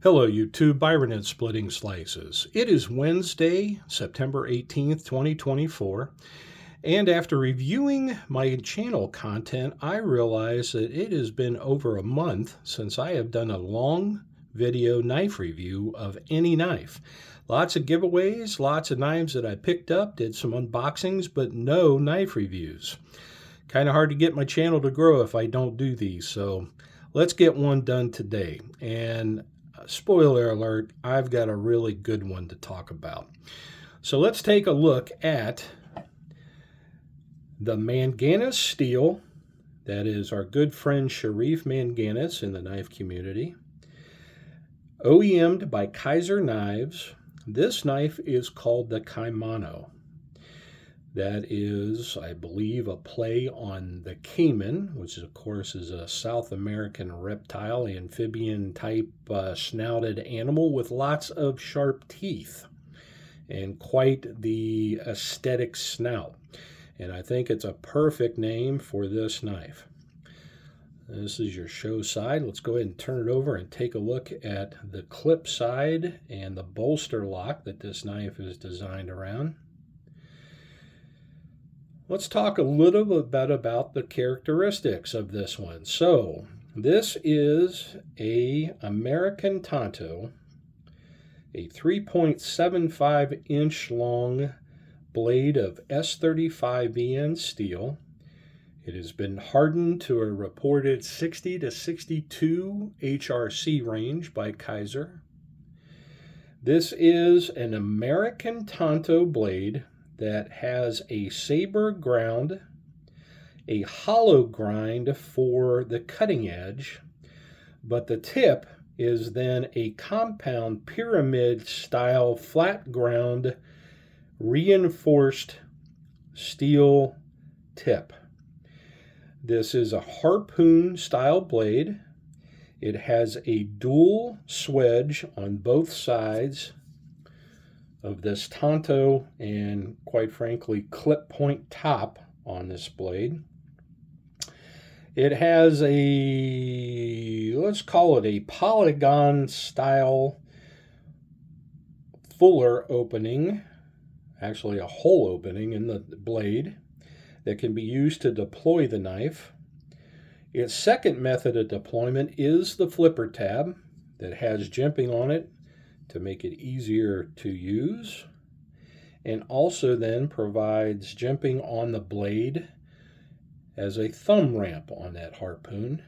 Hello YouTube, Byron at Splitting Slices. It is Wednesday, September 18th, 2024, and after reviewing my channel content, I realized that it has been over a month since I have done a long video knife review of any knife. Lots of giveaways, lots of knives that I picked up, did some unboxings, but no knife reviews. Kind of hard to get my channel to grow if I don't do these, so let's get one done today. And spoiler alert, I've got a really good one to talk about. So let's take a look at the Manganas Steel. That is our good friend Sherif Manganas in the knife community. OEM'd by Kizer Knives. This knife is called the Caimano. That is, I believe, a play on the caimen, which of course is a South American reptile, amphibian type snouted animal with lots of sharp teeth and quite the aesthetic snout. And I think it's a perfect name for this knife. This is your show side. Let's go ahead and turn it over and take a look at the clip side and the bolster lock that this knife is designed around. Let's talk a little bit about the characteristics of this one. So, this is a American Tanto, a 3.75 inch long blade of S35VN steel. It has been hardened to a reported 60 to 62 HRC range by Kizer. This is an American Tanto blade that has a sabre ground, a hollow grind for the cutting edge, but the tip is then a compound pyramid style flat ground reinforced steel tip. This is a harpoon style blade. It has a dual swedge on both sides of this Tanto and, quite frankly, clip point top on this blade. It has a, let's call it a polygon style fuller opening, actually a hole opening in the blade that can be used to deploy the knife. Its second method of deployment is the flipper tab that has jimping on it to make it easier to use, and also then provides jimping on the blade as a thumb ramp on that harpoon.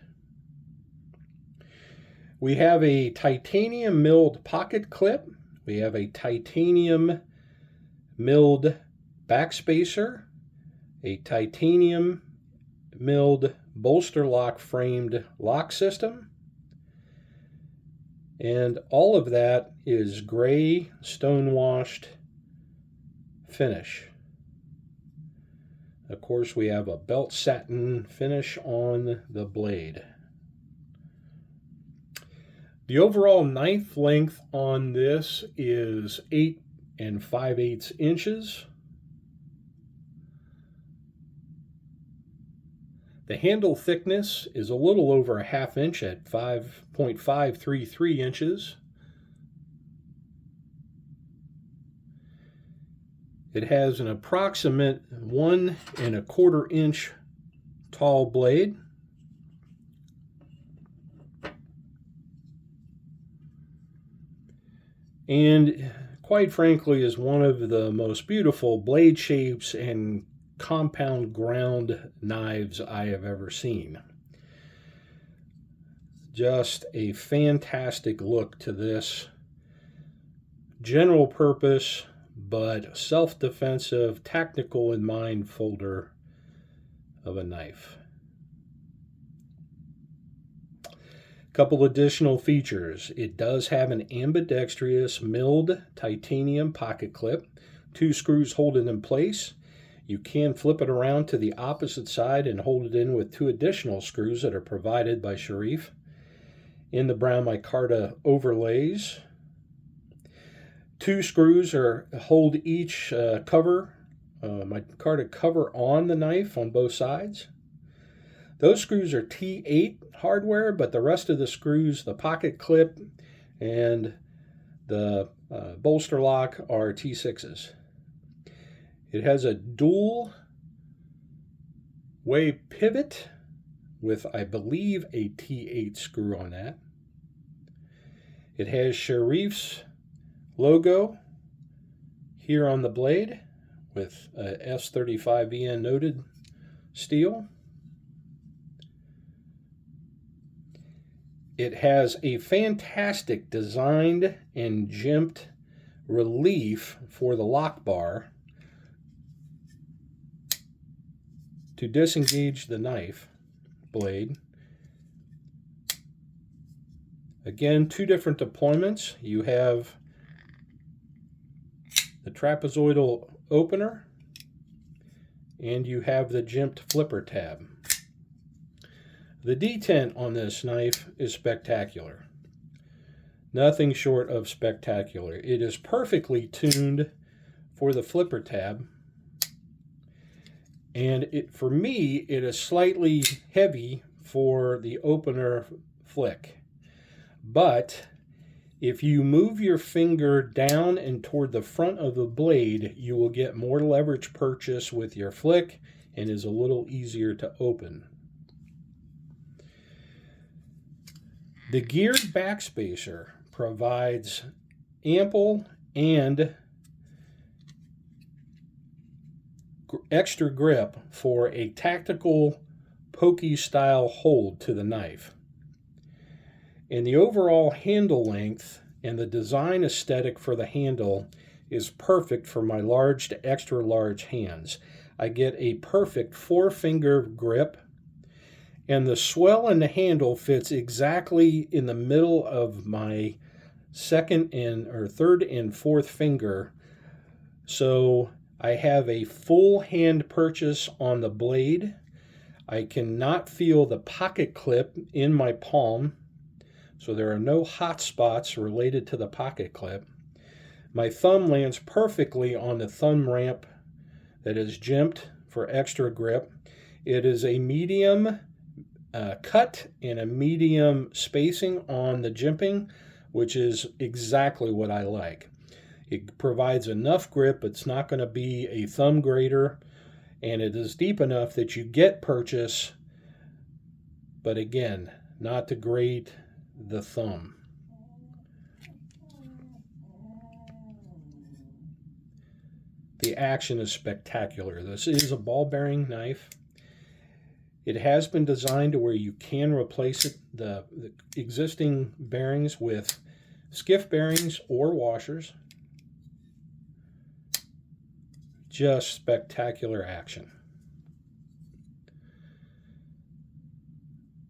We have a titanium milled pocket clip. We have a titanium milled backspacer, a titanium milled bolster lock framed lock system, and all of that is gray stone-washed finish. Of course, we have a belt satin finish on the blade. The overall knife length on this is 8 5/8 inches. The handle thickness is a little over a half inch at 5.533 inches. It has an approximate 1 1/4 inch tall blade. And quite frankly is one of the most beautiful blade shapes and compound ground knives I have ever seen. Just a fantastic look to this general purpose but self-defensive, tactical in mind folder of a knife. Couple additional features. It does have an ambidextrous milled titanium pocket clip, 2 screws hold it in place. You can flip it around to the opposite side and hold it in with 2 additional screws that are provided by Sherif in the brown micarta overlays. 2 screws hold each micarta cover on the knife on both sides. Those screws are T8 hardware, but the rest of the screws, the pocket clip and the bolster lock are T6s. It has a dual way pivot with, I believe, a T8 screw on that. It has Sherif's logo here on the blade with a S35VN noted steel. It has a fantastic designed and jimped relief for the lock bar to disengage the knife blade. Again, two different deployments. You have the trapezoidal opener and you have the jimped flipper tab. The detent on this knife is spectacular. Nothing short of spectacular. It is perfectly tuned for the flipper tab. And for me, it is slightly heavy for the opener flick. But if you move your finger down and toward the front of the blade, you will get more leverage purchase with your flick and is a little easier to open. The geared backspacer provides ample and extra grip for a tactical pokey style hold to the knife. And the overall handle length and the design aesthetic for the handle is perfect for my large to extra large hands. I get a perfect 4-finger grip, and the swell in the handle fits exactly in the middle of my third and fourth finger. So I have a full hand purchase on the blade. I cannot feel the pocket clip in my palm, so there are no hot spots related to the pocket clip. My thumb lands perfectly on the thumb ramp that is jimped for extra grip. It is a medium cut and a medium spacing on the jimping, which is exactly what I like. It provides enough grip, it's not going to be a thumb grater, and it is deep enough that you get purchase, but again, not to grate the thumb. The action is spectacular. This is a ball bearing knife. It has been designed to where you can replace the existing bearings with skiff bearings or washers. Just spectacular action.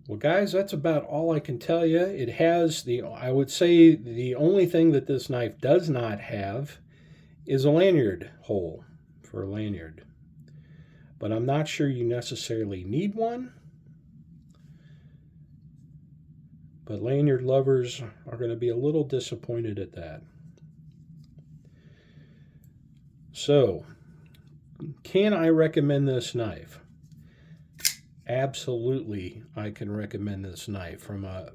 Well, guys, that's about all I can tell you. It has I would say the only thing that this knife does not have is a lanyard hole for a lanyard. But I'm not sure you necessarily need one. But lanyard lovers are going to be a little disappointed at that. So, can I recommend this knife? Absolutely, I can recommend this knife.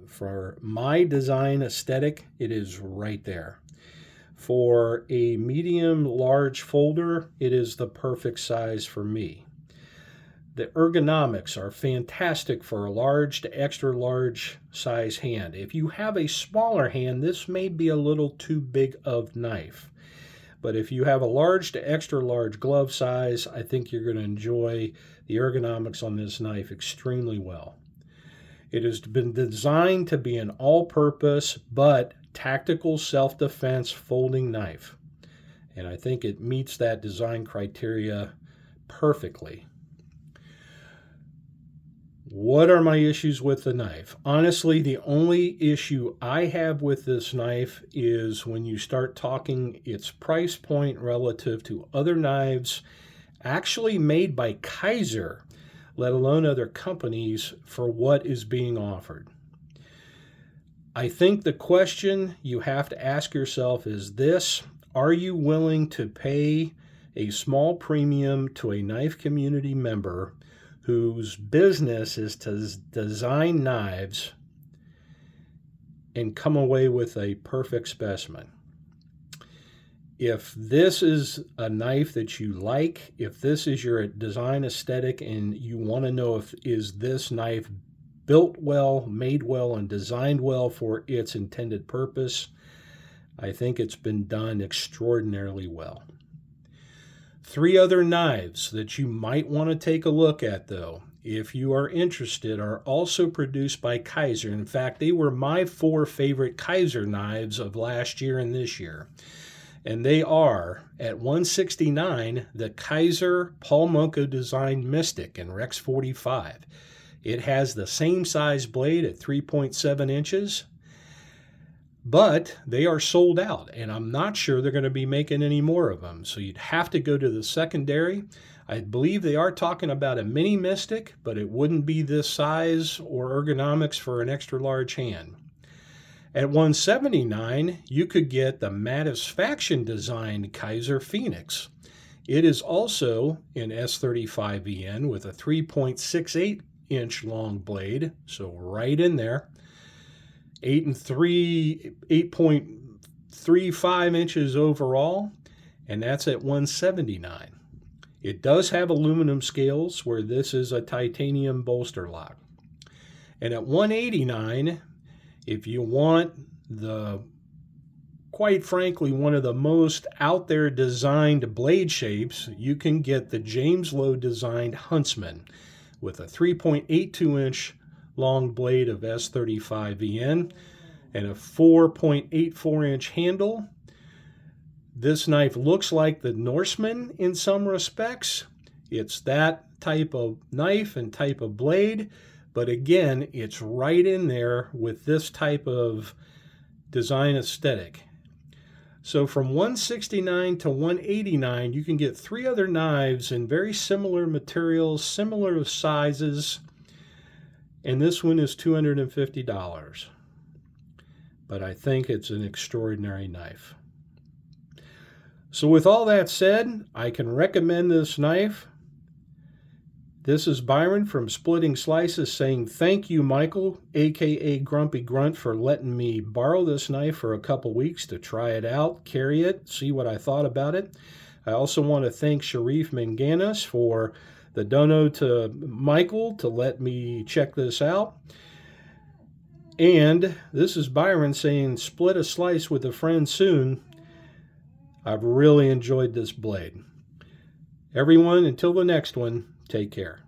For my design aesthetic, it is right there. For a medium large folder, it is the perfect size for me. The ergonomics are fantastic for a large to extra large size hand. If you have a smaller hand, this may be a little too big of knife. But if you have a large to extra large glove size, I think you're going to enjoy the ergonomics on this knife extremely well. It has been designed to be an all-purpose but tactical self-defense folding knife. And I think it meets that design criteria perfectly. What are my issues with the knife? Honestly, the only issue I have with this knife is when you start talking its price point relative to other knives actually made by Kizer, let alone other companies, for what is being offered. I think the question you have to ask yourself is this: are you willing to pay a small premium to a knife community member whose business is to design knives and come away with a perfect specimen. If this is a knife that you like, if this is your design aesthetic and you want to know if is this knife built well, made well, and designed well for its intended purpose, I think it's been done extraordinarily well. 3 other knives that you might want to take a look at, though, if you are interested, are also produced by Kizer. In fact, they were my 4 favorite Kizer knives of last year and this year. And they are, at $169, the Kizer Paul Monco designed Mystic in Rex 45. It has the same size blade at 3.7 inches, but they are sold out, and I'm not sure they're going to be making any more of them. So you'd have to go to the secondary. I believe they are talking about a mini Mystic, but it wouldn't be this size or ergonomics for an extra large hand. At $179, you could get the Matisfaction designed Kizer Phoenix. It is also in S35VN with a 3.68 inch long blade, so right in there. 8.35 inches overall, and that's at $179. It does have aluminum scales, where this is a titanium bolster lock. And at $189, if you want quite frankly, one of the most out there designed blade shapes, you can get the James Lowe designed Huntsman with a 3.82 inch long blade of S35VN and a 4.84 inch handle. This knife looks like the Norseman in some respects. It's that type of knife and type of blade, but again, it's right in there with this type of design aesthetic. So from $169 to $189, you can get 3 other knives in very similar materials, similar sizes, and this one is $250. But I think it's an extraordinary knife. So with all that said, I can recommend this knife. This is Byron from Splitting Slices saying thank you, Michael, aka Grumpy Grunt, for letting me borrow this knife for a couple weeks to try it out, carry it, see what I thought about it. I also want to thank Sherif Manganas for the dono to Michael to let me check this out. And this is Byron saying split a slice with a friend soon. I've really enjoyed this blade. Everyone, until the next one, take care.